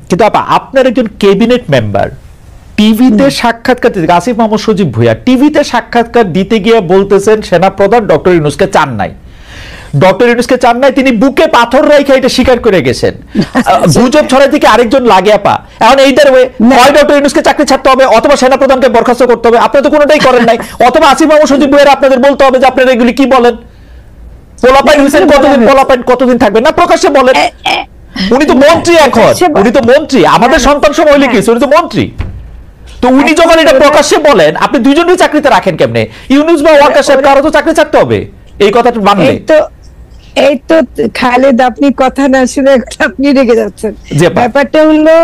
কিন্তু আপা আপনার একজন ক্যাবিনেট মেম্বার টিভিতে সাক্ষাৎকার দিতে, আসিফ মাহমুদ সজীব ভুঁইয়া টিভিতে সাক্ষাৎকার দিতে গিয়ে বলতেছেন সেনাপ্রধান ডক্টর ইউনূসকে চান নাই, ডক্টর ইউনূসকে চান নাই, তিনি বুকে পাথর রাইখা এটা স্বীকার করে গেছেন। গুজব ছড়াই থেকে আরেকজন লাগে আপা, এখন এইটার হয় ডক্টর ইউনূসকে চাকরি ছাড়তে হবে অথবা সেনাপ্রধানকে বরখাস্ত করতে হবে, আপনারা তো কোনোটাই করেন নাই, অথবা আসিফ মাহমুদ সজীব ভুঁইয়া আপনাদের বলতে হবে যে আপনারা এগুলি কি বলেন, পোলাপাইন হইছেন কতদিন, পোলাপাইন কতদিন থাকবেন না, প্রকাশ্যে বলেন। উনি তো মন্ত্রী, এখন উনি তো মন্ত্রী, আমাদের সন্তান সময় হইলে কি উনি তো মন্ত্রী, তো উনি যখন এটা প্রকাশ্যে বলেন আপনি দুইজনই চাকরিতে রাখেন কেমনে? ইউনূস বা ওয়াকার সাহেব কারো তো চাকরি ছাড়তে হবে এই কথাটা মানলে। এই তো খালেদ, আপনি কথা না শুনে আপনি রেগে যাচ্ছেন। ব্যাপারটা হলো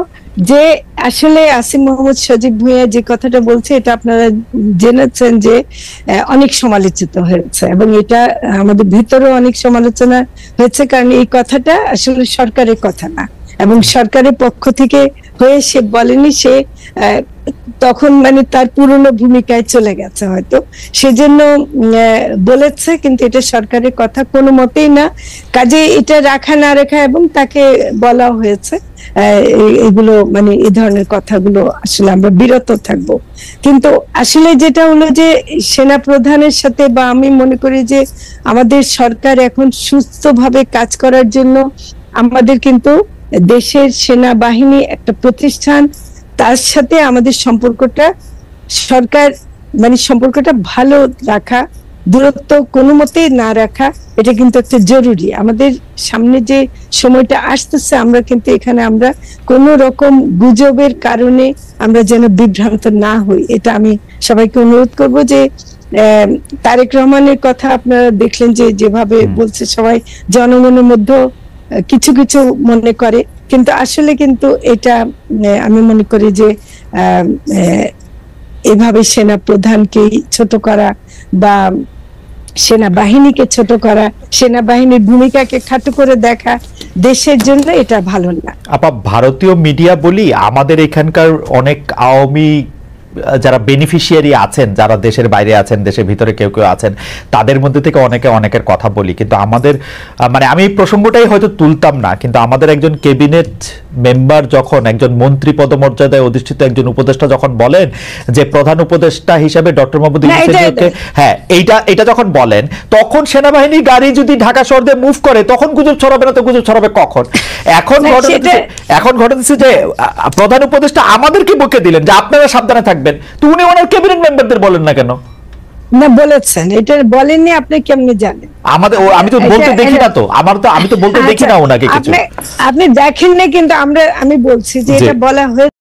যে আসলে আসিফ মাহমুদ সজীব ভুঁইয়া যে কথাটা বলছে এটা আপনারা জেনেছেন যে অনেক সমালোচিত হয়েছে, এবং এটা আমাদের ভিতরেও অনেক সমালোচনা হয়েছে, কারণ এই কথাটা আসলে সরকারের কথা না, এবং সরকারের পক্ষ থেকে হয়ে সে বলেনি, সে তখন মানে তার পুরনো ভূমিকায় চলে গেছে হয়তো, সেজন্য বলেছে, কিন্তু এটা সরকারের কথা কোনো মতেই না। কাজে এটা রাখা না রাখা, এবং তাকে বলা হয়েছে এগুলো মানে এই ধরনের কথাগুলো আসলে আমরা বিরত থাকব। কিন্তু আসলে যেটা হলো যে সেনা প্রধানের সাথে, বা আমি মনে করি যে আমাদের সরকার এখন সুস্থভাবে কাজ করার জন্য আমাদের কিন্তু দেশের সেনাবাহিনী একটা প্রতিষ্ঠান, তার সাথে আমাদের সম্পর্কটা সরকার মানে সম্পর্কটা ভালো রাখা, দূরত্ব কোনো মতেই না রাখা, এটা কিন্তু একটা জরুরি। আমাদের সামনে যে সময়টা আসতেছে, আমরা কিন্তু এখানে আমরা কোনো রকম গুজবের কারণে আমরা যেন বিভ্রান্ত না হই, এটা আমি সবাইকে অনুরোধ করব। যে তারেক রহমানের কথা আপনারা দেখলেন যে যেভাবে বলছে, সবাই জনগণের মধ্যে কিছু কিছু মনে করে, কিন্তু আসলে কিন্তু এটা আমি মনে করি যে এভাবে সেনা প্রধানকে ছোট করা বা সেনাবাহিনীকে ছোট করা, সেনাবাহিনীর ভূমিকাকে খাটো করে দেখা দেশের জন্য এটা ভালো না। আপা ভারতীয় মিডিয়া বলি, আমাদের এখানকার অনেক আওয়ামী যারা বেনিফিশিয়ারি আছেন, যারা দেশের বাইরে আছেন, দেশের ভিতরে কেউ কেউ আছেন, তাদের মধ্যে থেকে অনেকের কথা বলি, কিন্তু আমাদের মানে আমি এই প্রসঙ্গটাই হয়তো তুলতাম না, কিন্তু আমাদের একজন ক্যাবিনেট মেম্বার যখন একজন মন্ত্রী পদমর্যাদায় অধিষ্ঠিত একজন উপদেষ্টা যখন বলেন যে প্রধান উপদেষ্টা হিসেবে ডক্টর মোহাম্মদ ইউনূসকে, হ্যাঁ এটা যখন বলেন, তখন সেনাবাহিনী গাড়ি যদি ঢাকা শহর দিয়ে মুভ করে তখন গুজব ছড়াবে না, তো গুজব ছড়াবে কখন? এখন ঘটনা দিচ্ছে যে প্রধান উপদেষ্টা আমাদেরকে বকে দিলেন যে আপনারা সাবধানে থাকবেন, তো উনি ওনার ক্যাবিনেট মেম্বারদের বলেন না কেন? না বলেছেন, এটা বলেননি, আপনি কেমনে জানেন? আমি তো বলতে দেখি না, তো আমি তো বলতে দেখি না ওনাকে কিছু। আপনি দেখেন না, কিন্তু আমি বলছি যে এটা বলা হয়েছে।